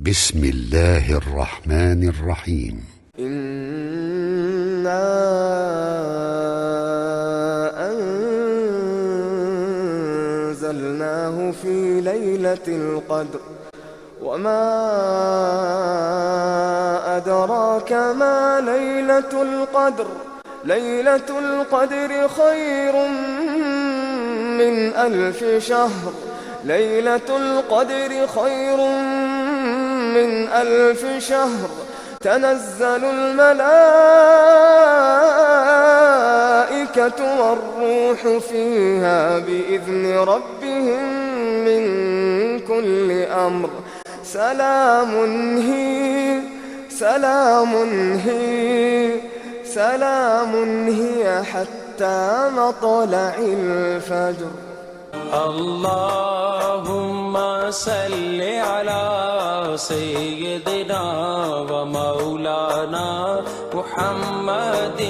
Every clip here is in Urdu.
بسم الله الرحمن الرحيم. إنا أنزلناه في ليلة القدر وما أدراك ما ليلة القدر ليلة القدر خير من 1000 شهر ليلة القدر خير من 1000 شهر تنزل الملائكة والروح فيها بإذن ربهم من كل أمر سلام هي حتى مطلع الفجر. اللهم صل على سيدنا ومولانا محمد.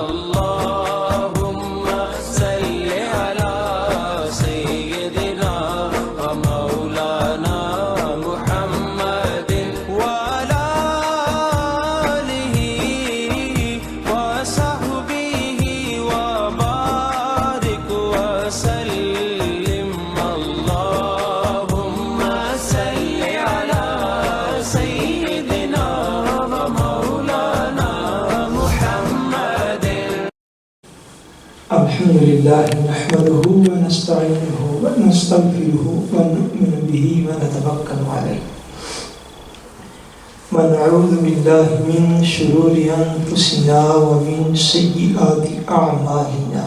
اللهم صل على سيدنا ومولانا محمد وعلى آله وصحبه وبارك وسلم. اللهم صل على سيدنا ومولانا محمد. الحمد لله نحمده ونستعينه ونستغفره ونؤمن به ونتوكل عليه ونعوذ بالله من شرور أنفسنا ومن سيئات أعمالنا.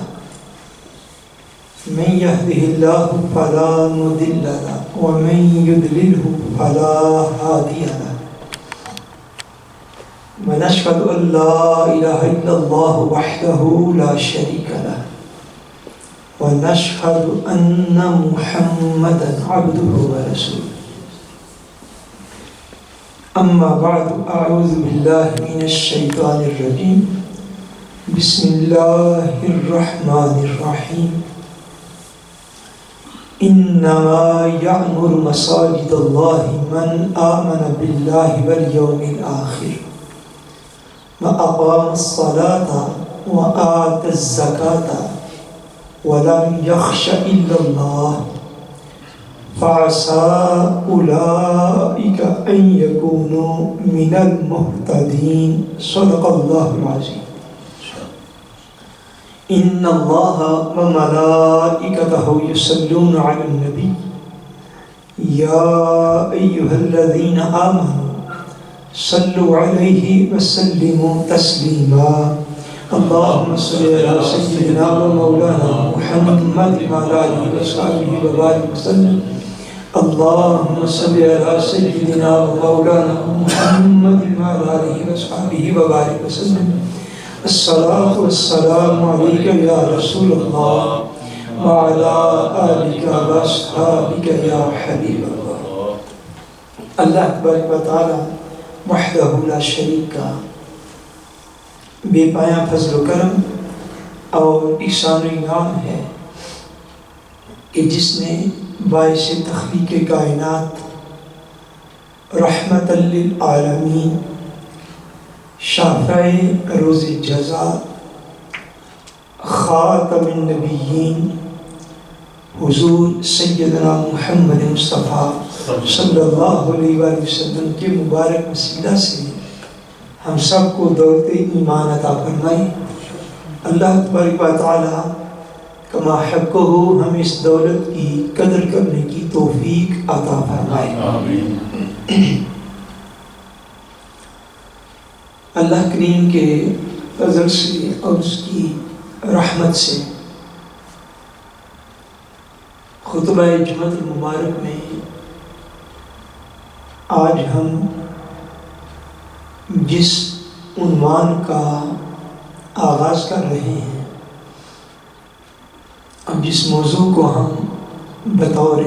من يهده الله فلا مضل له ومن يضلله فلا هادي له. ونشهد أن لا إله إلا الله وحده لا شريك له ونشهد أن محمدا عبده ورسوله. أما بعد أعوذ بالله من الشيطان الرجيم. بسم الله الرحمن الرحيم. إنما يعمر مساجد الله من آمن بالله واليوم الآخر وأقام الصلاة وآتى الزكاة ولم يخش إلا الله فعسى أولئك أن يكونوا من المهتدين. صدق الله العظيم. إن الله وملائكته يصلون على النبي يا أيها الذين آمنوا صلوا عليه وسلموا تسليما. اللهم صل على سيدنا ومولانا محمد وعلى آله وصحبه وبارك وسلم. اللهم صل على سيدنا ومولانا محمد وعلى آله وصحبه وبارك وسلم. الصلاة والسلام عليك يا رسول الله وعلى آلك وأصحابك يا حبيب الله. اللہ تبارک و تعالی وحدہ لا شریک کا بے پایاں فضل و کرم اور احسان و انعام ہے کہ جس نے باعث تخلیق کائنات رحمت للعالمین شافع روز جزا خاتم النبیین حضور سیدنا محمد مصطفیٰ صلی اللہ علیہ وآلہ وسلم کے مبارک وسیلہ سے ہم سب کو دولت ایمان عطا فرمائے. اللہ تبارک و تعالی کما حقہ ہمیں اس دولت کی قدر کرنے کی توفیق عطا فرمائے. اللہ کریم کے فضل سے اور اس کی رحمت سے خطبہ جمعۃ المبارک میں آج ہم جس عنوان کا آغاز کر رہے ہیں اور جس موضوع کو ہم بطور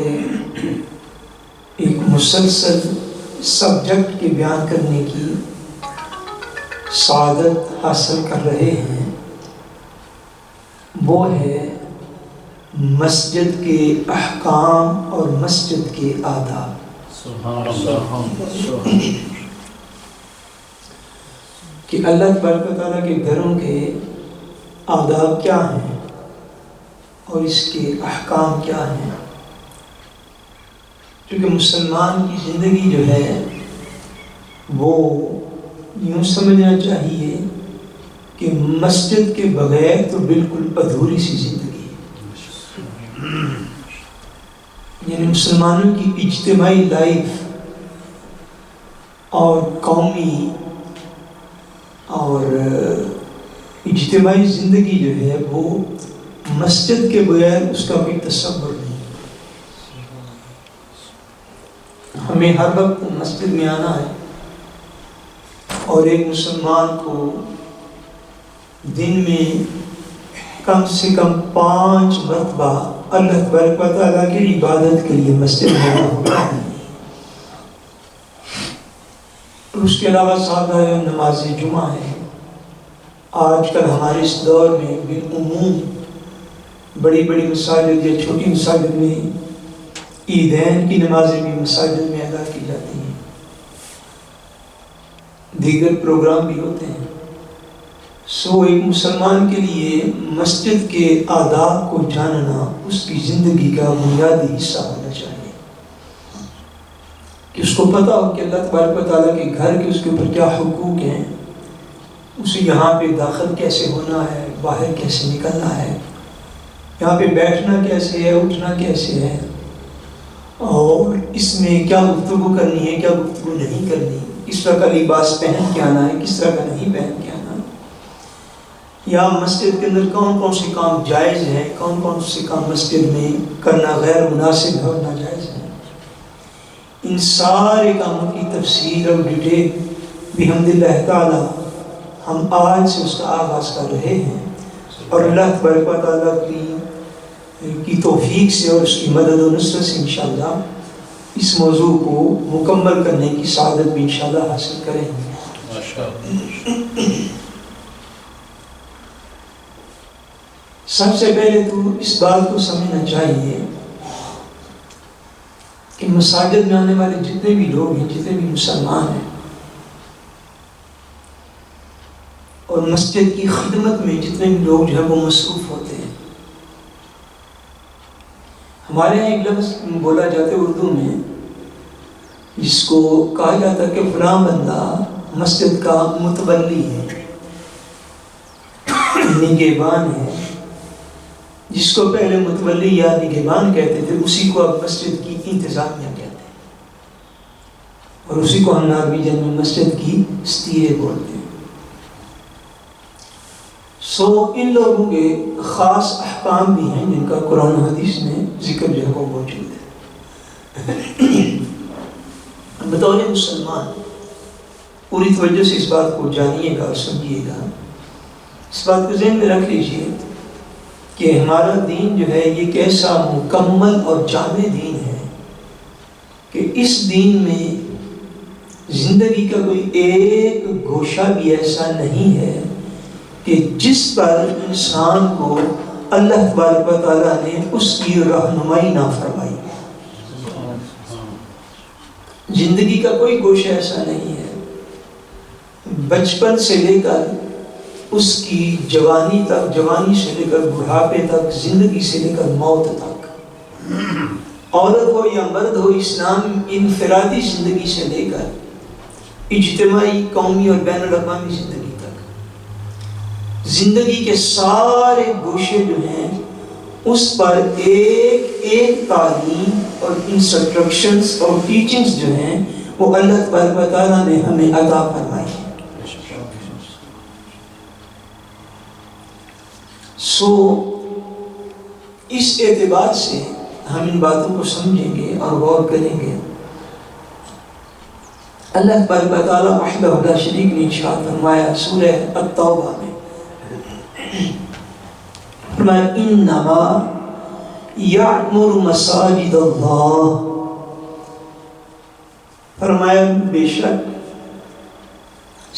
ایک مسلسل سبجیکٹ کے بیان کرنے کی سعادت حاصل کر رہے ہیں وہ ہے مسجد کے احکام اور مسجد کے آداب. کہ اللہ تبارک و تعالیٰ کے گھروں کے آداب کیا ہیں اور اس کے احکام کیا ہیں. کیونکہ مسلمان کی زندگی جو ہے وہ یوں سمجھنا چاہیے کہ مسجد کے بغیر تو بالکل ادھوری سی زندگی ہے. یعنی مسلمانوں کی اجتماعی لائف اور قومی اور اجتماعی زندگی جو ہے وہ مسجد کے بغیر اس کا کوئی تصور نہیں. ہمیں ہر وقت مسجد میں آنا ہے اور ایک مسلمان کو دن میں کم سے کم 5 مرتبہ اللہ تبارک و تعالیٰ کی عبادت کے لیے مسجد میں آنا ہوتا ہے. اس کے علاوہ سادہ نماز جمعہ ہے. آج کل ہمارے اس دور میں بالعموم بڑی بڑی مساجد یا چھوٹی مساجد میں عیدین کی نمازیں بھی مساجد میں ادا کی جاتی ہیں. دیگر پروگرام بھی ہوتے ہیں. ایک مسلمان کے لیے مسجد کے آداب کو جاننا اس کی زندگی کا بنیادی حصہ ہونا چاہیے کہ اس کو پتہ ہو کہ اللہ تبارک و تعالیٰ کے گھر کے اس کے اوپر کیا حقوق ہیں. اسے یہاں پہ داخل کیسے ہونا ہے, باہر کیسے نکلنا ہے, یہاں پہ بیٹھنا کیسے ہے, اٹھنا کیسے ہے, اور اس میں کیا گفتگو کرنی ہے, کیا گفتگو نہیں کرنی, کس طرح کا لباس پہن کے آنا ہے, کس طرح کا نہیں پہن کے آنا, یا مسجد کے اندر کون کون سے کام جائز ہیں, کون کون سے کام مسجد میں کرنا غیر مناسب ہے اور ناجائز ہے. ان سارے کاموں کی تفصیل اور ڈیٹیل بحمداللہ تعالی ہم آج سے اس کا آغاز کر رہے ہیں, اور اللہ تبارک و تعالیٰ کی توفیق سے اور اس کی مدد و نصرت سے انشاءاللہ اس موضوع کو مکمل کرنے کی سعادت بھی انشاءاللہ حاصل کریں گے. سب سے پہلے تو اس بات کو سمجھنا چاہیے کہ مساجد میں آنے والے جتنے بھی لوگ ہیں, جتنے بھی مسلمان ہیں, اور مسجد کی خدمت میں جتنے بھی لوگ جو ہے وہ مصروف ہوتے ہیں. ہمارے یہاں ایک لفظ بولا جاتا ہے اردو میں جس کو کہا جاتا ہے کہ فلاں بندہ مسجد کا متولی ہے, نگہبان ہے. جس کو پہلے متولی یا نگہبان کہتے تھے اسی کو اب مسجد کی انتظامیہ کہتے ہیں, اور اسی کو ہم نارویجن میں مسجد کی ستیرے بولتے ہیں. ان لوگوں کے خاص احکام بھی ہیں جن کا قرآن و حدیث میں ذکر جو ہے وہ موجود ہے. بطور مسلمان پوری توجہ سے اس بات کو جانیے گا اور سمجھیے گا. اس بات کو ذہن میں رکھ لیجیے کہ ہمارا دین جو ہے یہ ایک ایسا مکمل اور جامع دین ہے کہ اس دین میں زندگی کا کوئی ایک گوشہ بھی ایسا نہیں ہے کہ جس پر انسان کو اللہ تبارک و تعالیٰ نے اس کی رہنمائی نہ فرمائی. زندگی کا کوئی گوشہ ایسا نہیں ہے, بچپن سے لے کر اس کی جوانی تک, جوانی سے لے کر بڑھاپے تک, زندگی سے لے کر موت تک, عورت ہو یا مرد ہو, اسلام انفرادی زندگی سے لے کر اجتماعی, قومی اور بین الاقوامی زندگی تک, زندگی کے سارے گوشے جو ہیں اس پر ایک ایک تعلیم اور انسٹرکشنز اور ٹیچنگز جو ہیں وہ اللہ تبارک و تعالیٰ نے ہمیں عطا فرمائی ہے. اس اعتبار سے ہم ان باتوں کو سمجھیں گے اور غور کریں گے. اللہ تبارک و تعالیٰ وحدہ لا شریک نے ارشاد فرمایا سورہ التوبہ میں, فرمایا انما یعمر مساجد اللہ, فرمایا بے شک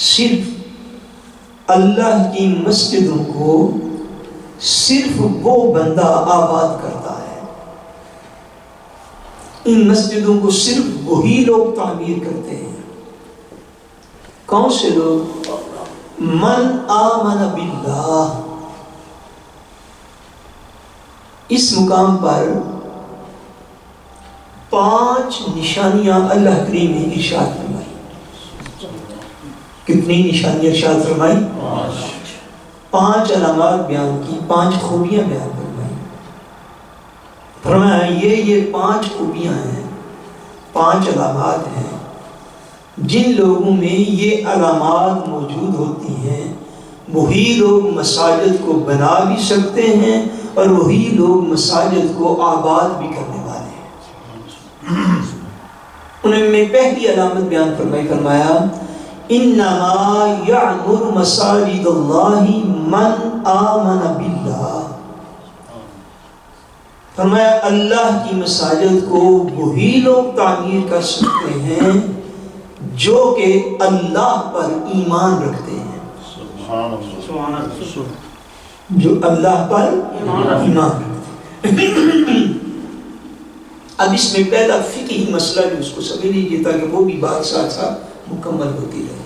صرف اللہ کی مسجدوں کو صرف وہ بندہ آباد کرتا ہے ان مسجدوں کو صرف وہی لوگ تعمیر کرتے ہیں. کون سے لوگ؟ من آمن باللہ. اس مقام پر 5 نشانیاں اللہ کریم نے ارشاد فرمائی. کتنی نشانیاں ارشاد فرمائی؟ 5 علامات بیان کی، 5 خوبیاں بیان فرمائی. فرمایا یہ 5 خوبیاں ہیں، 5 علامات ہیں. جن لوگوں میں یہ علامات موجود ہوتی ہیں وہی لوگ مساجد کو بنا بھی سکتے ہیں اور وہی لوگ مساجد کو آباد بھی کرنے والے ہیں. انہوں نے پہلی علامت بیان فرمایا انما یعمر مساجد اللہ من آمن باللہ. فرمایا اللہ کی مساجد کو وہی لوگ تعمیر کر سکتے ہیں جو کہ اللہ پر ایمان رکھتے ہیں. جو اللہ پر ایمان رکھتے ہیں. اب اس میں پہلا فقہی مسئلہ جو اس کو سمجھ لیجیے تاکہ وہ بھی بات ساتھ ساتھ مکمل ہوتی رہے.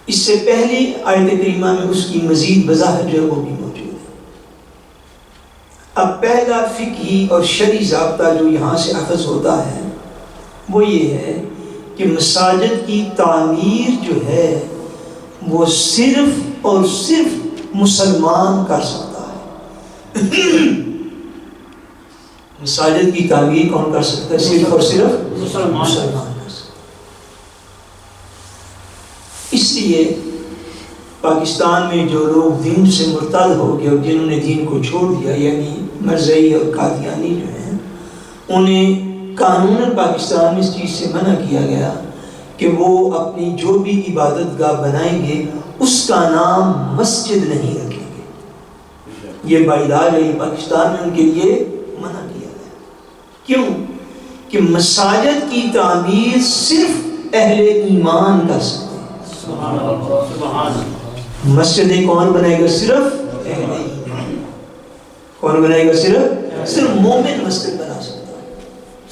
اس سے پہلے آیت کریمہ میں اس کی مزید وضاحت جو ہے وہ بھی موجود ہے. اب پہلا فقہی اور شرعی ضابطہ جو یہاں سے اخذ ہوتا ہے وہ یہ ہے کہ مساجد کی تعمیر جو ہے وہ صرف اور صرف مسلمان کر سکتا ہے. مساجد کی تعمیر کون کر سکتا ہے؟ صرف اور صرف مسلمان کر سکتا ہے. اس لیے پاکستان میں جو لوگ دین سے مرتد ہو گئے اور جنہوں نے دین کو چھوڑ دیا یعنی مرزائی اور قادیانی جو ہیں انہیں قانون پاکستان میں اس چیز سے منع کیا گیا کہ وہ اپنی جو بھی عبادت گاہ بنائیں گے اس کا نام مسجد نہیں رکھیں گے. یہ باعلاج ہے پاکستان میں ان کے لیے منع کیا گیا. کیوں؟ کہ مساجد کی تعمیر صرف اہل ایمان کر سکتے ہیں. مسجدیں کون بنائے گا؟ صرف اہل ایمان. کون بنائے گا؟ صرف مومن مسجد بنا سکتا ہے.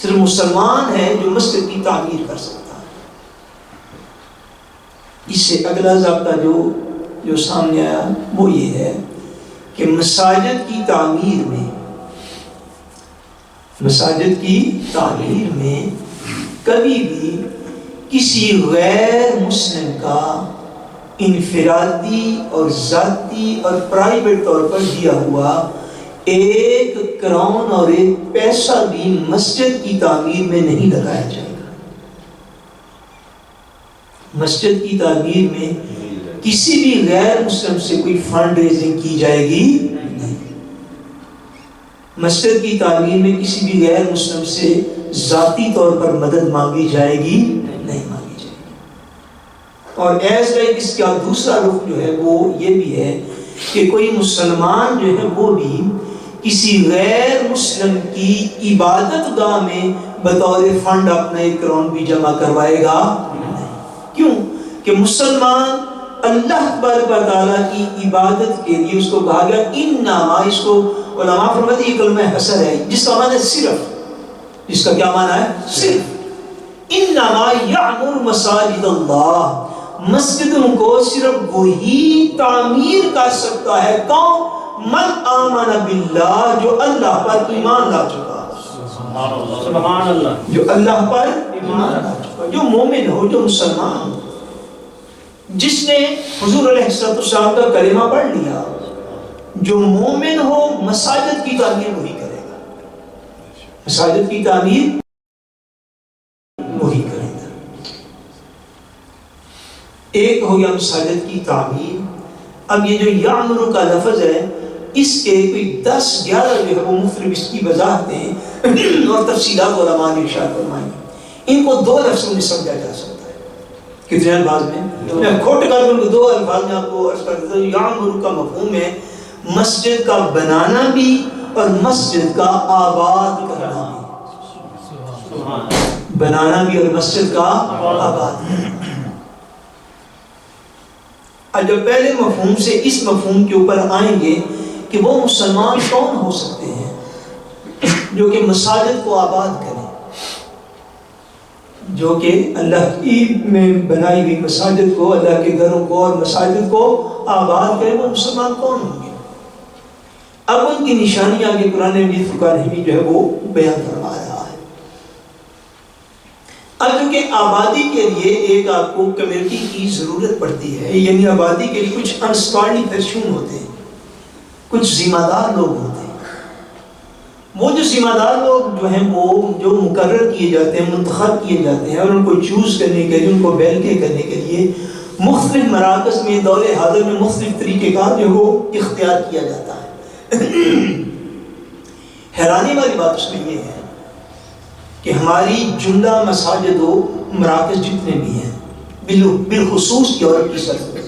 صرف مسلمان ہے جو مسجد کی تعمیر کر سکتا ہے. اس سے اگلا ضابطہ جو سامنے آیا وہ یہ ہے کہ مساجد کی تعمیر میں کبھی بھی کسی غیر مسلم کا انفرادی اور ذاتی اور پرائیویٹ طور پر دیا ہوا 1 کروڑ اور 1 پیسہ بھی مسجد کی تعمیر میں نہیں لگایا جائے گا. مسجد کی تعمیر میں کسی بھی غیر مسلم سے کوئی فنڈ ریزنگ کی جائے گی نہیں. مسجد کی تعمیر میں کسی بھی غیر مسلم سے ذاتی طور پر مدد مانگی جائے گی نہیں مانگی جائے گی. اور ایسا اس کا دوسرا رخ جو ہے وہ یہ بھی ہے کہ کوئی مسلمان جو ہے وہ بھی کسی غیر مسلم کی عبادت گاہ میں بطور فنڈ اپنا 1 کروڑ بھی جمع کروائے گا نہیں. کیوں؟ کہ مسلمان اللہ تبارک و تعالیٰ کی عبادت کے لیے اس کو کہا گیا انما. اس کو علماء فرماتے ہیں یہ کلمہ حسر ہے جس کا معنی صرف. جس کا کیا معنی ہے؟ صرف. انما یعمر مساجد اللہ. مسجدوں کو صرف وہی تعمیر کر سکتا ہے کون؟ من آمن باللہ. جو اللہ پر ایمان لا چکا. سبحان اللہ. جو اللہ پر ایمان لا چکا، جو مومن ہو، جو مسلمان ہو، جس نے حضور علیہ السلام کا کلمہ پڑھ لیا. جو مومن ہو مساجد کی تعمیر وہی کرے گا. مساجد کی تعمیر وہی کرے گا. ایک ہو گیا مساجد کی تعمیر. اب یہ جو یعمر کا لفظ ہے اس کے کوئی 10-11 جو ہے وہ مختلف اس کی وضاحتیں اور تفصیلات علماء نے ارشاد فرمائی. ان کو 2 لفظوں میں سمجھا جا سکتا ہے. کتنے الفاظ میں؟ میں کھوٹ کر ان کو 2 الفاظ میں آپ کو عرض کر دیتا ہوں. یعمر کا مفہوم ہے مسجد کا بنانا بھی اور مسجد کا آباد کرنا بھی. بنانا بھی اور مسجد کا آباد کرنا. جب پہلے مفہوم سے اس مفہوم کے اوپر آئیں گے کہ وہ مسلمان کون ہو سکتے ہیں جو کہ مساجد کو آباد کریں، جو کہ اللہ کی میں بنائی ہوئی مساجد کو، اللہ کے گھروں کو اور مساجد کو آباد کریں، وہ مسلمان کون ہوں گے؟ اب ان کی نشانیاں آگے قرآن مجید فرقان حمید جو ہے وہ بیان فرما رہا ہے۔ اب کیونکہ آبادی کے لیے ایک آپ کو کمیونٹی کی ضرورت پڑتی ہے، یعنی آبادی کے لیے کچھ انسٹالڈ پرسون ہوتے ہیں، کچھ ذمہ دار لوگ ہوتے ہیں۔ وہ جو ذمہ دار لوگ جو ہیں وہ جو مقرر کیے جاتے ہیں، منتخب کیے جاتے ہیں، اور ان کو چوز کرنے کے لیے، ان کو بیلکے کرنے کے لیے مختلف مراکز میں دور حاضر میں مختلف طریقہ کار جو وہ اختیار کیا جاتا ہے۔ حیرانی والی بات اس میں یہ ہے کہ ہماری جملہ مساجد و مراکز جتنے بھی ہیں، بالخصوص یورپ کی سرزمین،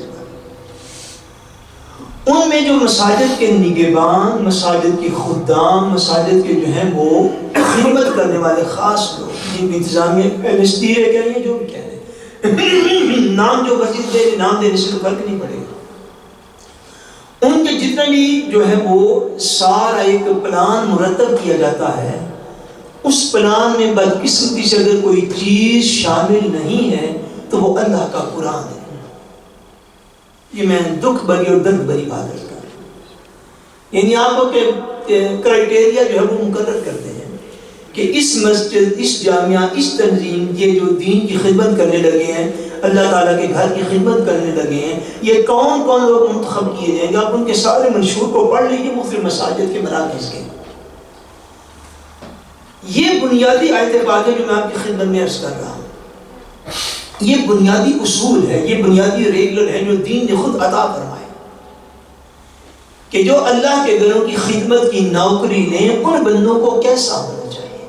ان میں جو مساجد کے نگہبان، مساجد کے خدام، مساجد کے جو ہیں وہ خدمت کرنے والے خاص لوگ، جن کی انتظامیہ ایلسٹیرے کہیں جو بھی کہہ رہے نام جو مسجد دے نام دینے سے تو فرق نہیں پڑے گا، ان کے جتنے بھی جو ہے وہ سارا ایک پلان مرتب کیا جاتا ہے، اس پلان میں بدقسمتی سے اگر کوئی چیز شامل نہیں ہے تو وہ اللہ کا قرآن ہے۔ یہ میں دکھ بھری اور درد بھری بات کرتا ہوں، یعنی آپ کو کرائٹیریا جو ہے وہ مقرر کرتے ہیں کہ اس مسجد، اس جامعہ، اس تنظیم، یہ جو دین کی خدمت کرنے لگے ہیں، اللہ تعالیٰ کے گھر کی خدمت کرنے لگے ہیں، یہ کون کون لوگ منتخب کیے جائیں گے؟ آپ ان کے سارے منشور کو پڑھ لیجیے مختلف مساجد کے مراکز کے۔ یہ بنیادی آیت پاک ہے جو میں آپ کی خدمت میں عرض کر رہا ہوں، یہ بنیادی اصول ہے، یہ بنیادی ریگولر ہے جو دین نے خود عطا فرمائے کہ جو اللہ کے گھروں کی خدمت کی نوکری لیں ان بندوں کو کیسا ہونا چاہیے۔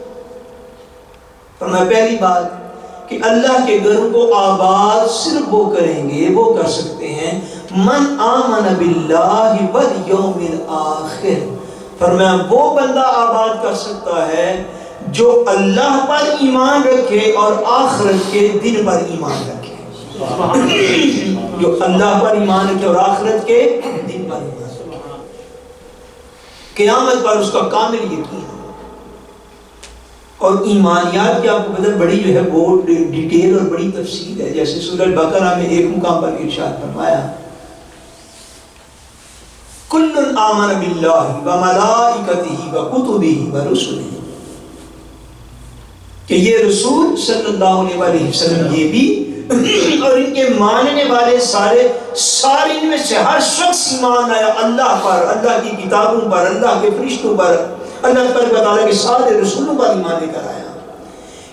فرمایا پہلی بات کہ اللہ کے گھروں کو آباد صرف وہ کریں گے، وہ کر سکتے ہیں من آمن باللہ والیوم الآخر۔ فرمایا وہ بندہ آباد کر سکتا ہے جو اللہ پر ایمان رکھے اور آخرت کے دن پر ایمان رکھے، جو اللہ پر ایمان رکھے اور آخرت کے دن پر ایمان رکھے، قیامت پر اس کا کامل یقین۔ اور ایمانیات کی آپ کو پتہ بڑی جو ہے وہ ڈیٹیل اور بڑی تفصیل ہے، جیسے سورہ بقرہ میں ایک مقام پر ارشاد فرمایا کل آمن باللہ وملائکتہ وکتبہ ورسلہ، کہ یہ رسول صلی اللہ علیہ وسلم یہ بھی اور ان کے ماننے والے سارے ان میں سے ہر شخص ایمان آیا اللہ پر، اللہ کی کتابوں پر، اللہ کے فرشتوں پر، اللہ تعالیٰ کے سارے رسولوں پر ایمان لے کر آیا۔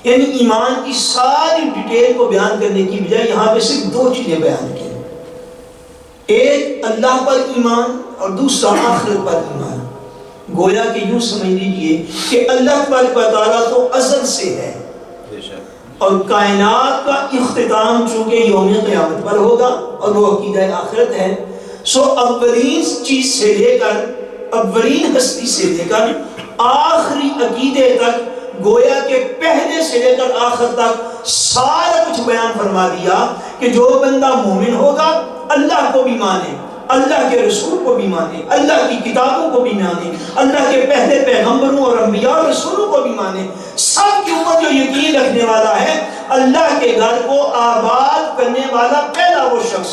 یعنی ایمان کی ساری ڈیٹیل کو بیان کرنے کی بجائے یہاں پہ صرف دو چیزیں بیان کی، ایک اللہ پر ایمان اور دوسرا آخرت پر ایمان۔ گویا کہ یوں سمجھ لیجئے کہ اللہ تبارک و تعالیٰ تو ازل سے ہے اور کائنات کا اختتام چونکہ یوم قیامت پر ہوگا اور وہ عقیدہ آخرت ہے، سو اولین چیز سے لے کر، اولین ہستی سے لے کر آخری عقیدے تک، گویا کہ پہلے سے لے کر آخر تک سارا کچھ بیان فرما دیا کہ جو بندہ مومن ہوگا اللہ کو بھی مانے، اللہ کے رسول کو بھی مانے، اللہ کی کتابوں کو بھی مانے، اللہ کے پہلے پیغمبروں اور انبیاء اور رسولوں کو بھی مانے، سب کے اوپر جو یقین رکھنے والا ہے، اللہ کے گھر کو آباد کرنے والا پہلا وہ شخص،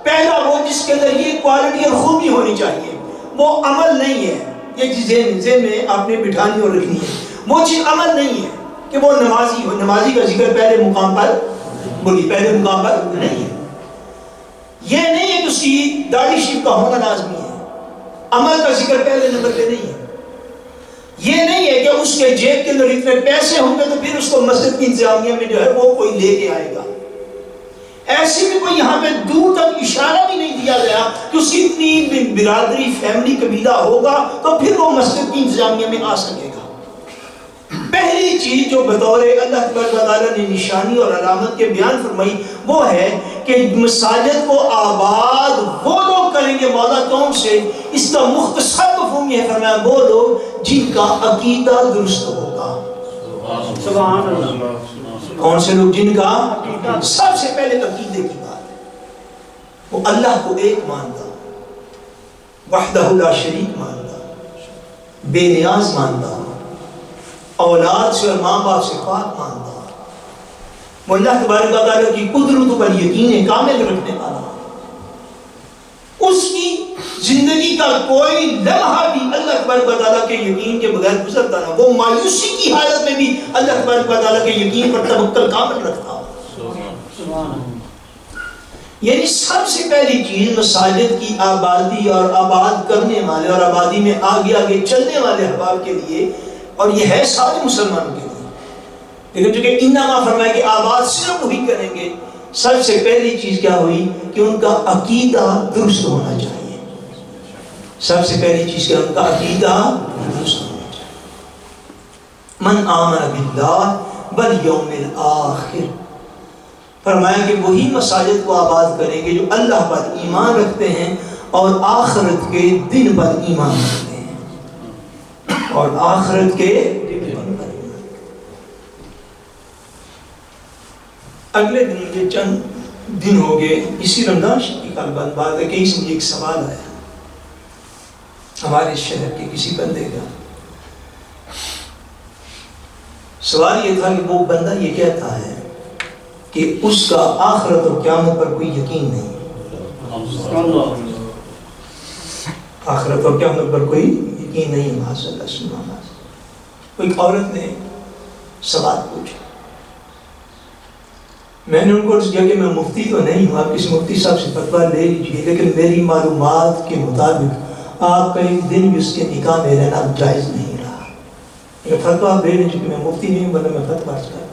پہلا وہ جس کے اندر یہ کوالٹی اور خوبی ہونی چاہیے، وہ عمل نہیں ہے، یہ چیزیں ذہن میں آپ نے بٹھانی اور رکھنی ہے، وہ چیز عمل نہیں ہے کہ وہ نمازی ہو، نمازی کا ذکر پہلے مقام پر بولی، پہلے مقام پر نہیں ہے، یہ نہیں ہے کہ اس کی داڑھی شریف کا ہونا لازمی ہے، عمل کا ذکر پہلے نمبر پہ نہیں ہے، یہ نہیں ہے کہ اس کے جیب کے اندر اتنے پیسے ہوں گے تو پھر اس کو مسجد کی انتظامیہ میں جو ہے وہ کوئی لے کے آئے گا، ایسی بھی کوئی یہاں پہ دور تک اشارہ بھی نہیں دیا گیا کہ اس کی اتنی برادری فیملی قبیلہ ہوگا تو پھر وہ مسجد کی انتظامیہ میں آ سکے گا۔ پہلی چیز جو بطور اللہ تبارک و تعالیٰ نے نشانی اور علامت کے بیان فرمائی وہ ہے کہ مساجد کو آباد وہ لوگ کریں گے، مولا کون سے؟ اس کا مختصر مفہوم یہ فرمایا وہ لوگ جن کا عقیدہ درست ہوگا۔ سبحان اللہ۔ کون سے لوگ؟ جن کا سب سے پہلے عقیدے کی بات ہے، وہ اللہ کو ایک مانتا، وحدہ لا شریک مانتا، بے نیاز مانتا، اولاد سے اور ماں باپ سے پاک مانتا ہوں، وہ اللہ تبارک و تعالیٰ کی قدرت پر یقین کامل رکھنے والا، اس کی زندگی کا کوئی لمحہ بھی اللہ تبارک و تعالیٰ کے یقین کے بغیر گزرتا نہ، وہ مایوسی کی حالت میں بھی اللہ تبارک و تعالیٰ کے یقین پر توکل کامل رکھتا ہو۔ یعنی سب سے پہلی چیز مساجد کی آبادی اور آباد کرنے والے اور آبادی میں آگے آگے چلنے والے احباب کے لیے، اور یہ ہے سارے مسلمانوں کے لیے، لیکن چونکہ انما فرمایا کہ آباد صرف وہی کریں گے، سب سے پہلی چیز کیا ہوئی کہ ان کا عقیدہ درست ہونا چاہیے۔ سب سے پہلی چیز کہ ان کا عقیدہ درست ہونا چاہیے۔ من آمن باللہ والیوم الآخر، فرمایا کہ وہی مساجد کو آباد کریں گے جو اللہ پر ایمان رکھتے ہیں اور آخرت کے دن پر ایمان رکھتے ہیں، اور آخرت کے دن پر ایمان۔ اگلے دن مجھے چند دن ہو گئے، اسی رمضان کی کل بات ہے کہ اس مجھے ایک سوال آیا ہمارے شہر کے کسی بندے کا۔ سوال یہ تھا کہ وہ بندہ یہ کہتا ہے کہ اس کا آخرت اور قیامت پر کوئی یقین نہیں، آخرت اور قیامت پر کوئی یقین نہیں۔ کوئی عورت نے سوال پوچھا، میں نے ان کو عرض کیا کہ میں مفتی تو نہیں ہوں، آپ کسی مفتی صاحب سے فتویٰ لے لیجیے، لیکن میری معلومات کے مطابق آپ کا ایک دن بھی اس کے نکاح میں رہنا جائز نہیں رہا، لیکن فتویٰ آپ لے لیجیے کہ میں مفتی نہیں ہوں، ورنہ میں فتویٰ کرتا ہوں۔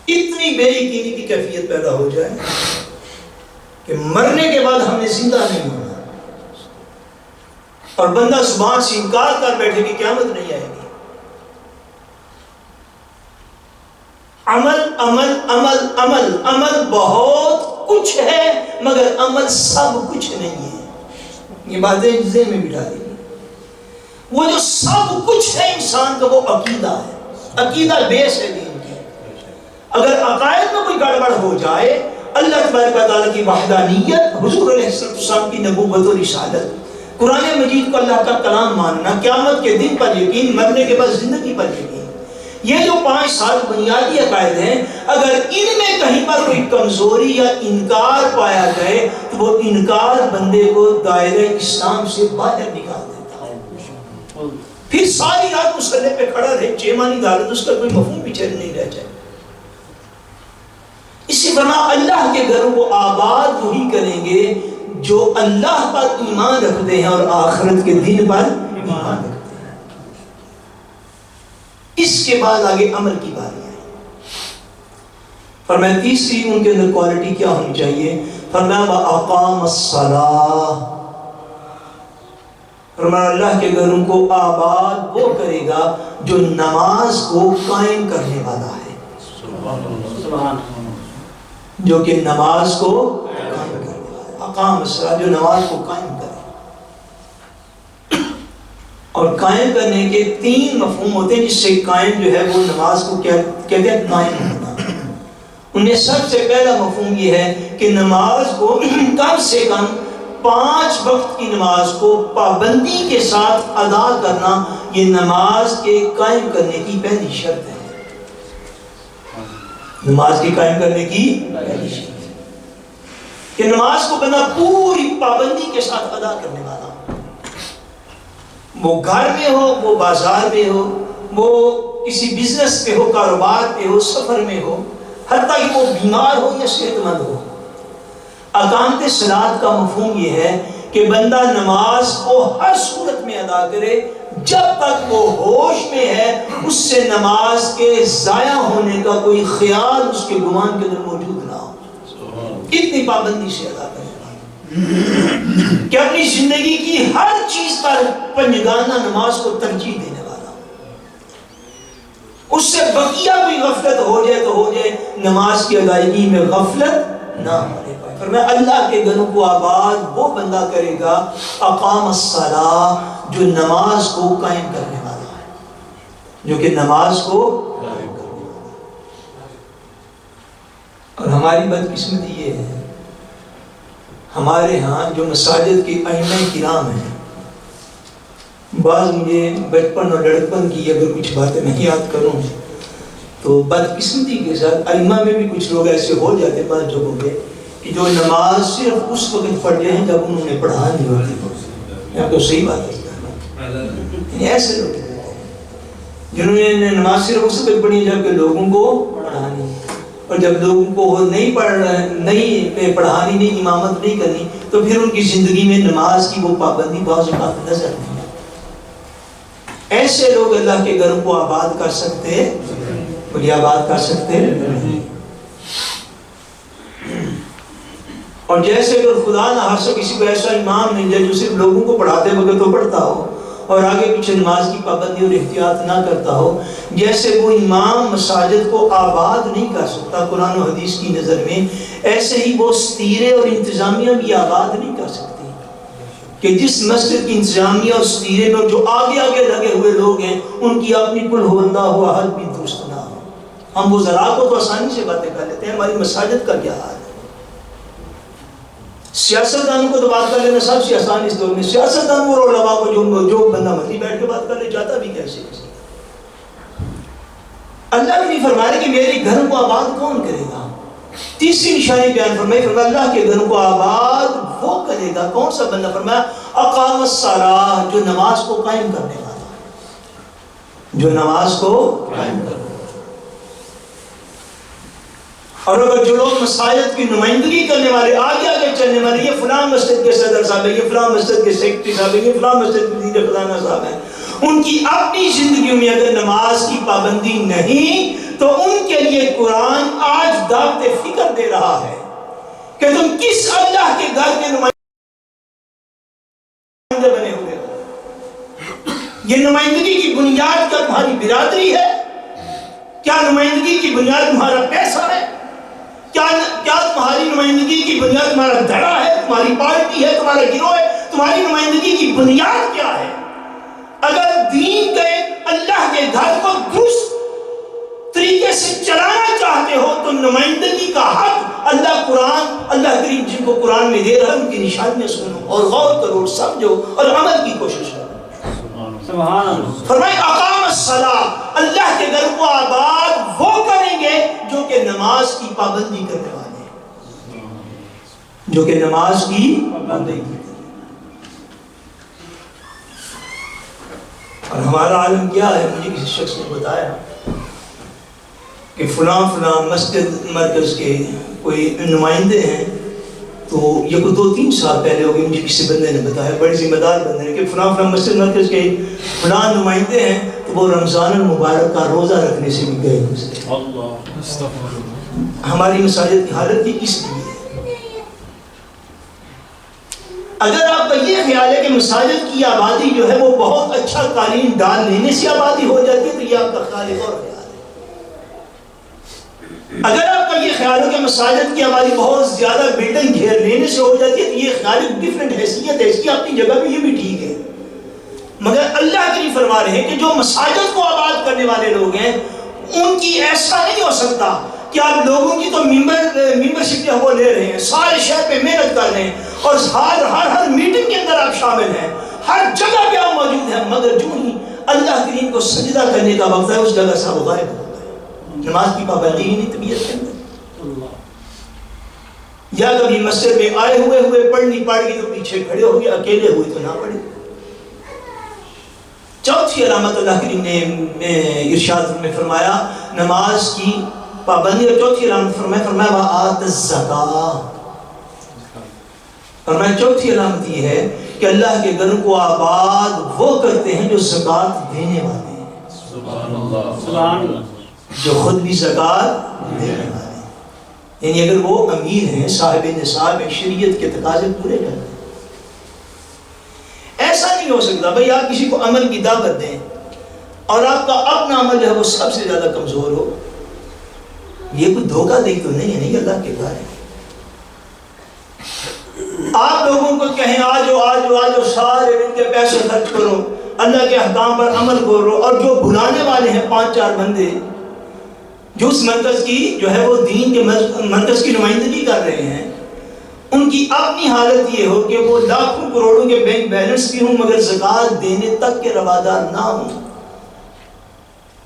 اتنی بے یقینی کی کیفیت پیدا ہو جائے کہ مرنے کے بعد ہم نے زندہ نہیں ہونا، اور بندہ زبان سے انکار کر بیٹھے کہ قیامت نہیں آئے گی۔ عمل عمل عمل عمل عمل بہت کچھ ہے، مگر عمل سب کچھ نہیں ہے۔ یہ باتیں ذہن میں بٹھا دیں، وہ جو سب کچھ ہے انسان کا وہ عقیدہ ہے، عقیدہ بیس ہے دین کی۔ اگر عقائد میں کوئی گڑبڑ ہو جائے، اللہ تبارک و تعالیٰ کی وحدانیت، حضور علیہ السلام کی نبوت و رسالت، قرآن مجید کو اللہ کا کلام ماننا، قیامت کے دن پر یقین، مرنے کے بعد زندگی پر یقین، یہ جو 5 7 بنیادی عقائد ہیں، اگر ان میں کہیں پر کوئی کمزوری یا انکار پایا جائے تو وہ انکار بندے کو دائرہ اسلام سے باہر نکال دیتا ہے، پھر ساری رات مسلح پہ کھڑا رہے، چیمانی حالت، اس کا کوئی مفہوم پیچھے نہیں رہ جائے۔ اسی طرح اللہ کے گھروں کو آباد وہی کریں گے جو اللہ پر ایمان رکھتے ہیں اور آخرت کے دن پر ایمان رکھتے ہیں۔ اس کے بعد آگے عمل کی باری ہے۔ فرمایا تیسری ان کے اندر کوالٹی کیا ہونی چاہیے؟ فرمایا وَأَقَامَ الصَّلَاةَ، فرمایا اللہ کے گھروں کو آباد وہ کرے گا جو نماز کو قائم کرنے والا ہے، جو کہ نماز کو قائم کرنے والا ہے۔ اقام الصلاۃ، جو نماز کو قائم کرے۔ اور قائم کرنے کے 3 مفہوم ہوتے ہیں، جس سے قائم جو ہے وہ نماز کو کہتے ہیں قائم ہونا۔ ان میں سب سے پہلا مفہوم یہ ہے کہ نماز کو کم سے کم 5 وقت کی نماز کو پابندی کے ساتھ ادا کرنا، یہ نماز کے قائم کرنے کی پہلی شرط ہے۔ نماز کے قائم کرنے کی پہلی شرط ہے کہ نماز کو بندہ پوری پابندی کے ساتھ ادا کرنے والا، وہ گھر میں ہو، وہ بازار میں ہو، وہ کسی بزنس پہ ہو، کاروبار پہ ہو، سفر میں ہو، حتیٰ کہ وہ بیمار ہو یا صحت مند ہو۔ اقامت صلاۃ کا مفہوم یہ ہے کہ بندہ نماز کو ہر صورت میں ادا کرے، جب تک وہ ہوش میں ہے اس سے نماز کے ضائع ہونے کا کوئی خیال اس کے گمان کے اندر موجود نہ ہو، اتنی پابندی سے ادا کرے کہ اپنی زندگی کی ہر چیز پر پنجگانہ نماز کو ترجیح دینے والا، اس سے بقیہ کوئی غفلت ہو جائے تو ہو جائے، نماز کی ادائیگی میں غفلت نہ ہونے پائے۔ فرمایا اللہ کے گھروں کو آباد وہ بندہ کرے گا اقام الصلاۃ، جو نماز کو قائم کرنے والا ہے، جو کہ نماز کو قائم کرنے والا ہے۔ اور ہماری بدقسمتی یہ ہے، ہمارے ہاں جو مساجد کے ائمہ کرام ہیں بعض مجھے بچپن اور لڑکپن کی اگر کچھ باتیں میں یاد کروں تو بدقسمتی کے ساتھ ائمہ میں بھی کچھ لوگ ایسے ہو جاتے ہیں بعض جگہوں پہ کہ جو نماز صرف اس وقت پڑھتے ہیں جب انہوں نے پڑھا نہیں ہوتی. آپ کو صحیح بات ہے. ایسے لوگ جنہوں نے نماز صرف اس وقت پڑھی جب کہ لوگوں کو پڑھانی, اور جب لوگوں کو نہیں پڑھانی نہیں امامت نہیں کرنی تو پھر ان کی زندگی میں نماز کی وہ پابندی بعض اوقات نظر نہیں. ایسے لوگ اللہ کے گھروں کو آباد کر سکتے, بولیے آباد کر سکتے. اور جیسے اگر خدا نہ خاصہ کسی کو ایسا امام مل جائے جو صرف لوگوں کو پڑھاتے وقت تو پڑھتا ہو اور آگے پیچھے نماز کی پابندی اور احتیاط نہ کرتا ہو, جیسے وہ امام مساجد کو آباد نہیں کر سکتا قرآن و حدیث کی نظر میں, ایسے ہی وہ ستیرے اور انتظامیہ بھی آباد نہیں کر سکتی. کہ جس مسجد کی انتظامیہ اور ستیرے میں جو آگے آگے لگے ہوئے لوگ ہیں ان کی اپنی کل ہوندہ ہو حد بھی درست نہ ہو. ہم وہ ذرا کو تو آسانی سے باتیں کر لیتے ہیں, ہماری مساجد کا کیا حال ہے. سیاست دانوں کو تو بات کر لینا سب سے آسان اس دور میں. سیاست دانوں اور علماء کو جو بندہ مرضی بیٹھ کے بات کر لے جاتا بھی کیسے. اللہ بھی نہیں فرما رہے کہ میرے گھر کو آباد کون کرے گا. تیسری نشانی بیان فرمائی, فرمایا اللہ کے گھر کو آباد وہ کرے گا. کون سا بندہ؟ فرمایا اقام الصلاۃ, جو نماز کو قائم کرنے والا, جو نماز کو قائم کرنے والا. اور اگر جو لوگ مساجد کی نمائندگی کرنے والے, آگے آگے چلنے والے, یہ فلاں مسجد کے صدر صاحب ہیں, یہ فلاں مسجد کے سیکرٹری صاحب ہیں, یہ فلاں مسجد کے وزیر خزانہ صاحب ہیں, ان کی اپنی زندگیوں میں اگر نماز کی پابندی نہیں تو ان کے لیے قرآن آج دعوت فکر دے رہا ہے کہ تم کس اللہ کے گھر کے نمائندے بنے ہوئے ہو. یہ نمائندگی کی بنیاد کیا تمہاری برادری ہے؟ کیا نمائندگی کی بنیاد تمہارا پیسہ ہے؟ کیا تمہاری نمائندگی کی بنیاد تمہارا دھڑا ہے, تمہاری پارٹی ہے, تمہارا گروہ ہے؟ تمہاری نمائندگی کی بنیاد کیا ہے؟ اگر دین کے اللہ کے گھر کو درست طریقے سے چلانا چاہتے ہو تو نمائندگی کا حق اللہ کریم جن کو قرآن میں دے رہا ہے ان کی نشانیاں سنو اور غور کرو, سمجھو اور عمل کی کوشش کرو. سبحان اللہ. فرمائے اقام الصلاۃ, اللہ کے گھر کو آباد وہ کریں گے جو کہ نماز کی پابندی کرنے والے ہیں, جو کہ نماز کی پابندی کرنے. اور ہمارا عالم کیا ہے, مجھے کسی شخص نے بتایا کہ فلاں مسجد مرکز کے کوئی نمائندے ہیں, تو یہ کوئی 2-3 سال پہلے ہو گئے, مجھے کسی بندے نے بتایا, بڑے ذمہ دار بندے نے, کہ فلاں مسجد مرکز کے فلاں نمائندے ہیں تو وہ رمضان المبارک کا روزہ رکھنے سے بھی گئے ہوئے. ہماری مساجد کی حالت بھی کس لیے ہے؟ اگر آپ کا یہ خیال ہے کہ مساجد کی آبادی جو ہے وہ بہت اچھا قالین ڈال لینے سے آبادی ہو جاتی ہے تو یہ آپ کا خیال ہے, اور خیال ہے. اگر آپ کا یہ خیال ہو کہ مساجد کی آبادی بہت زیادہ بلڈنگ گھیر لینے سے ہو جاتی ہے تو یہ خیال ایک ڈیفرنٹ حیثیت ہے, اس کی اپنی جگہ پہ یہ بھی ٹھیک ہے. مگر اللہ کے لیے فرما رہے ہیں کہ جو مساجد کو آباد کرنے والے لوگ ہیں ان کی ایسا نہیں ہو سکتا کہ آپ لوگوں کی تو ممبرشپ وہ لے رہے ہیں, سارے شہر پہ محنت کر رہے ہیں اور ہر میٹنگ کے اندر آپ شامل ہیں, ہر جگہ پہ آپ موجود ہیں, مگر جو ہی اللہ کریم کو سجدہ کرنے کا وقت ہے اس جگہ سے آپ غائب ہو گئے. نماز کی پابندی ہی نہیں طبیعت کے اندر. یا کبھی مسجد میں آئے ہوئے پڑھنی پڑ گئی تو پیچھے کھڑے ہو گئے, اکیلے ہوئے تو نہ پڑھے. چوتھی علامت اللہ کریم نے ارشاد میں فرمایا نماز کی پابندی, اور چوتھی علامت فرمایا وآت الزکاۃ. فرمایا چوتھی علامت یہ ہے کہ اللہ کے گھر کو آباد وہ کرتے ہیں جو زکوٰۃ دینے والے ہیں. سبحان اللہ. سبحان اللہ. جو خود بھی زکوٰۃ دینے والے ہیں, یعنی اگر وہ امیر ہیں, صاحب نصاب ہیں, شریعت کے تقاضے پورے کرتے ہیں. ایسا نہیں ہو سکتا بھائی آپ کسی کو عمل کی دعوت دیں اور آپ کا اپنا عمل جو ہے وہ سب سے زیادہ کمزور ہو. یہ کوئی دھوکہ دہی تو نہیں ہے, نہیں اللہ کے گھر ہے. آپ لوگوں کو کہیں آجو سارے ان کے پیسے خرچ کرو, اللہ کے احکام پر عمل کرو, اور جو بلانے والے ہیں 5-4 بندے جو اس مرکز کی جو ہے وہ دین کے مرکز کی نمائندگی کر رہے ہیں, ان کی اپنی حالت یہ ہو کہ وہ لاکھوں کروڑوں کے بینک بیلنس بھی ہوں مگر زکوٰۃ دینے تک کے روادار نہ ہوں،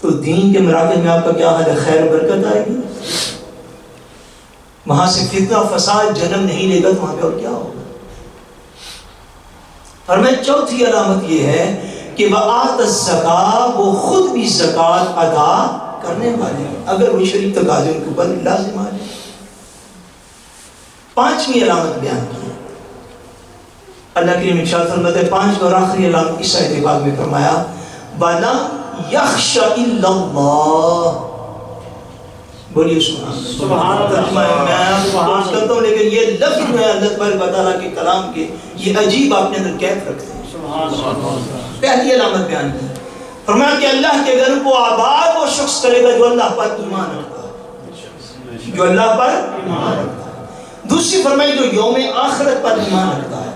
تو دین کے مراکز میں آپ کا کیا حال ہے؟ خیر و برکت آئے گی؟ وہاں سے فتنہ و فساد جنم نہیں لے گا تو وہاں پہ اور کیا ہوگا؟ اور میں چوتھی علامت یہ ہے کہ وآت الزکاۃ، وہ خود بھی زکوٰۃ ادا کرنے والے ہیں اگر وہ شریعت تقاضے ان کے اوپر لازم آ جائے۔ پانچویں علامت بیان کی اللہ کریم ارشاد فرماتے ہیں، پانچویں اور آخری علامت اس آیت پاک میں فرمایا وَلَمْ يَخْشَ إِلَّا اللَّهُ۔ بولیے سبحان اللہ۔ میں آپ کو پوچھ کرتا ہوں لیکن یہ لفظ جو ہے اللہ تبارک و تعالیٰ کے کلام کے یہ عجیب آپ نے اندر کیف رکھتے ہیں۔ پہلی علامت بیان کی فرمایا کہ اللہ کے گھر کو آباد وہ شخص کرے گا جو اللہ پر ایمان رکھتا ہے، جو اللہ پر ایمان رکھتا ہے۔ دوسری فرمائی جو یوم آخرت پر ایمان رکھتا ہے۔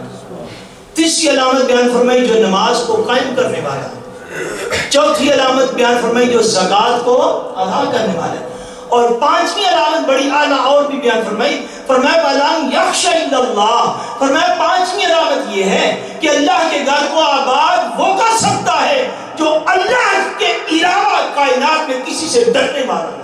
تیسری علامت بیان فرمائی جو نماز کو قائم کرنے والا ہے۔ چوتھی علامت بیان فرمائی جو زکوٰۃ کو ادا کرنے والا ہے۔ اور پانچویں علامت بڑی اعلیٰ اور بھی بیان فرمائی، فرمایا وَلَمْ يَخْشَ إِلَّا اللَّهُ۔ فرمایا پانچویں علامت یہ ہے کہ اللہ کے گھر کو آباد وہ کر سکتا ہے جو اللہ کے علاوہ کائنات میں کسی سے ڈرنے والا نہ،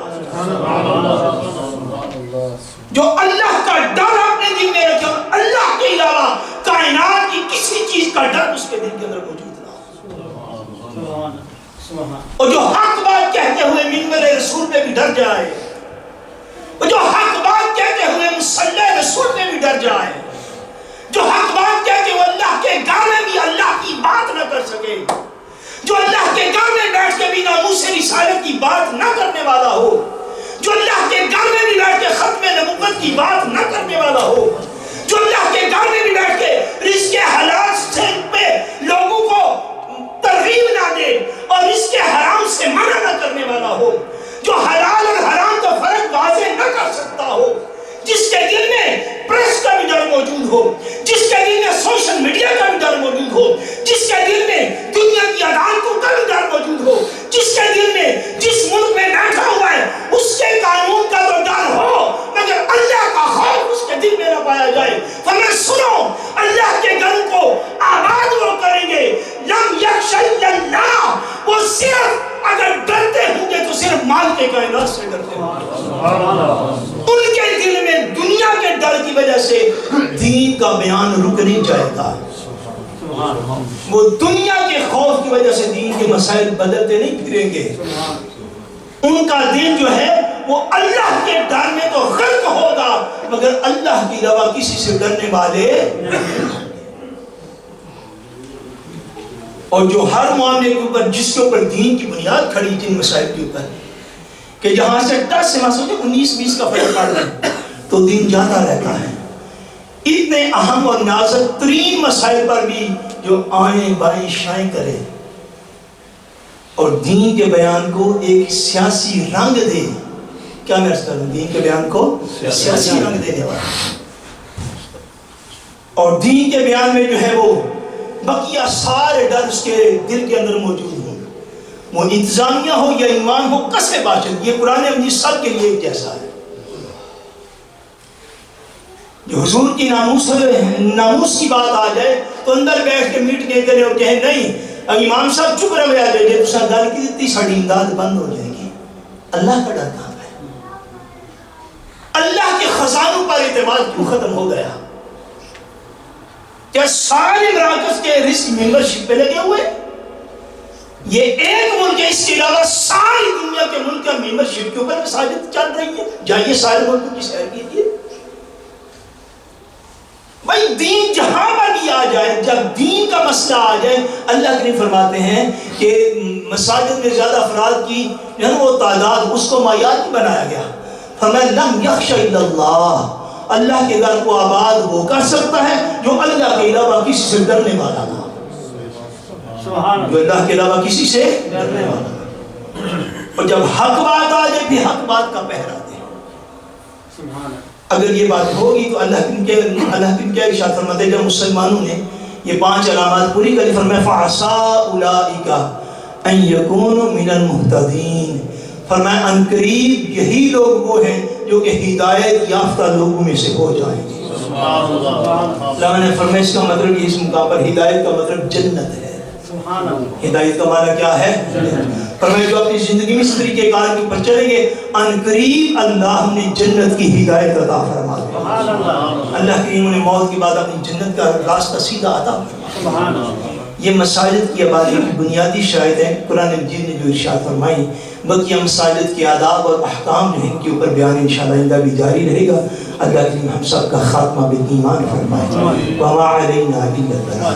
جو اللہ کا ڈر اپنے دل میں رکھے اور اللہ کے علاوہ کائنات کی کسی چیز کا ڈر اس کے دل کے اندر موجود نہ، اور جو حق بات کہتے ہوئے منبر رسول پہ بھی ڈر جائے، اور جو حق بات کہتے ہوئے مصلی رسول پہ بھی ڈر جائے، جو حق بات کہتے ہوئے اللہ کے گھر میں بھی اللہ کی بات نہ کر سکے، جو اللہ کے گھر میں بیٹھ کے بھی ناموس رسالت کی بات نہ کرنے والا ہو، جو اللہ کے گھر میں بھی بیٹھ کے ختم نبوت کی بات نہ کرنے والا ہو، جو اللہ کے گھر میں بھی بیٹھ کے رزق حلال سے پہ لوگوں کو ترغیب نہ دے اور رزق حرام سے منع نہ کرنے والا ہو، جو حلال اور حرام کا فرق واضح نہ کر سکتا ہو، جس کے دل میں پریس کا بھی ڈر موجود ہو، جس کے دل میں سوشل میڈیا کا بھی ڈر موجود ہو، جس کے دل میں دنیا کی عدالتوں کا بھی ڈر موجود ہو، جس کے دل میں جس ملک میں بیٹھا ہوا ہے اس کے قانون کا تو ڈر ہو مگر اللہ کا خوف اس کے دل میں نہ پایا جائے۔ ہمیں سنو، اللہ کے گھر کو آباد وہ کریں گے لم یخش الا اللہ، وہ صرف اگر ڈرتے ہوں گے تو صرف مال کے کائنات سے ڈرتے ہوں، ان کے دل میں دنیا کے ڈر کی وجہ سے دین کا بیان رک نہیں جائے گا، وہ دنیا کے خوف کی وجہ سے دین کے مسائل بدلتے نہیں پھریں گے، ان کا دل جو ہے وہ اللہ کے ڈر میں تو غرق ہوگا مگر اللہ کے علاوہ کسی سے ڈرنے والے اور جو ہر معاملے کے اوپر جس کے اوپر دین کی بنیاد کھڑی جن مسائل کے اوپر کہ جہاں سے 10 سے 19-20 کا فرق پڑ رہا ہے تو دین جاتا رہتا ہے، اتنے اہم اور نازک ترین مسائل پر بھی جو آئیں بائیں شائیں کرے اور دین کے بیان کو ایک سیاسی رنگ دے، کیا میں عرض کروں، دین کے بیان کو سیاسی رنگ دینے والا، اور دین کے بیان میں جو ہے وہ بقیہ سارے ڈر اس کے دل کے اندر موجود ہوں، وہ انتظامیہ ہو یا ایمان ہو قصب باشد، یہ قرآن مجید سب کے لیے ایک جیسا ہے۔ جو حضور کی ناموس کی بات آ جائے تو اندر بیٹھ کے میٹ نہیں کرے اور کہیں نہیں امام صاحب چپ رہے آ جائے تو گل کی دیتی ساری امداد بند ہو جائے گی۔ اللہ کا ڈر کہاں ہے؟ اللہ کے خزانوں پر اعتماد کیوں ختم ہو گیا؟ کیا سارے مراکز کے رزق ممبرشپ پہ لگے ہوئے؟ یہ ایک ملک ہے، اس کے علاوہ ساری دنیا کے ملک کا ممبرشپ کے اوپر مساجد چل رہی ہے، جائیے سارے ملکوں کی سیر کیجیے۔ بھائی دین جہاں پر بھی آ جائے، جب دین کا مسئلہ آ جائے، اللہ کریم فرماتے ہیں کہ مساجد میں زیادہ افراد کی وہ تعداد اس کو معیار نہیں بنایا گیا، فرمایا لم یخش الا اللہ، اللہ کے گھر کو آباد وہ کر سکتا ہے جو اللہ کے علاوہ کسی سے ڈرنے والا نہ، جو اللہ کے علاوہ کسی سے ڈرنے والا نہ، اور جب حق بات آ جائے پھر حق بات کا پہرا دے۔ اگر یہ بات ہوگی تو اللہ کی کیا ارشاد فرماتے ہیں، جب مسلمانوں نے یہ 5 علامات پوری کری فرمایا فَعَسَىٰ أُولَٰئِكَ أَن يَكُونُوا مِنَ الْمُهْتَدِينَ، فرمایا عنقریب یہی لوگ وہ ہیں جو کہ ہدایت یافتہ لوگوں میں سے ہو جائیں گے۔ علامہ نے فرمایا اس کا مطلب اس مقام پر ہدایت کا مطلب جنت ہے. ہدایت کا معنی کیا ہے؟ فرمایا جو اپنی زندگی میں اس طریقے کار کے اوپر چلیں گے ان قریب اللہ نے جنت کی ہدایت عطا فرما دی. اللہ کریم نے موت کے بعد اپنی جنت کا راستہ سیدھا عطا فرمایا. یہ مساجد کی آبادی کی بنیادی شاہد ہیں. قرآن مجید نے جو ارشاد فرمائی بقیہ مساجد کے آداب اور احکام جو ہیں ان کے اوپر بیان انشاءاللہ آئندہ بھی جاری رہے گا. اللہ کریم ہم سب کا خاتمہ بالایمان فرمائے. وما علینا الا البلاغ.